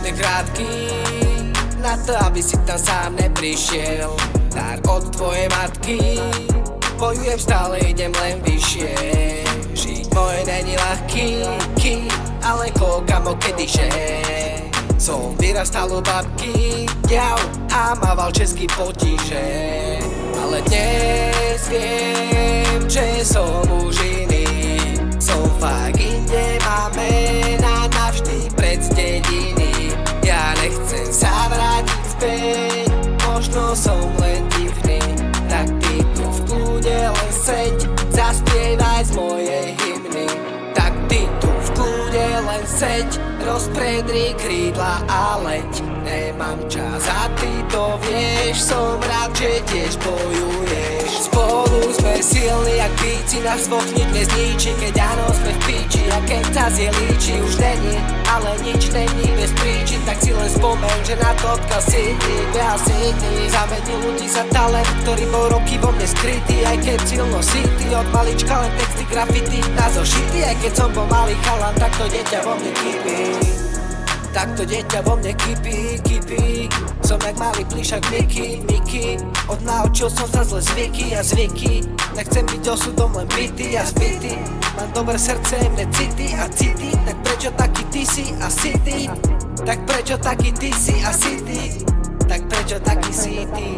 život je krátky na to, aby si tam sám neprišiel. Dar od tvojej matky, bojujem stále, idem len vyššie. Žiť moje není ľahký, ale koľkamo kedyže som vyrastal u babky, ďau, a mával český potíže. Ale dnes viem, že som už iný. Som fakt inde, máme na navždy pred dediny. Ja nechcem sa vrátiť späť, možno som len divný. Tak ty tu v kľude len seď, zaspievaj z mojej hymny. Tak ty tu v kľude len seď, rozpredri krídla a leď. Nemám čas a ty to vieš, som rád, že tiež bojuješ. Spolu sme silní, jak bíci, nás dvoch nič nezničí. Keď áno, sme v píči a keď sa zjelíči už není, ale nič není bez príčin. Tak si len spomeň, že na to odkaz City, Real City. Zamenil ľudí za talent, ktorý bol roky vo mne skrytý. Aj keď silno city, od malička len texty, graffiti na zošity. Aj keď som bol malý chalan, tak to dieťa vo mne kýpi. Takto dieťa vo mne kýpi. Som jak malý plíšak Mickey. Odnaučil som sa zle zvyky a zvyky. Nechcem byť osudom len bytý a zbytý. Mám dobré srdce, mne city a city. Tak prečo taký ty si a si ty? Tak prečo taký ty si a si ty? Tak prečo taký si ty?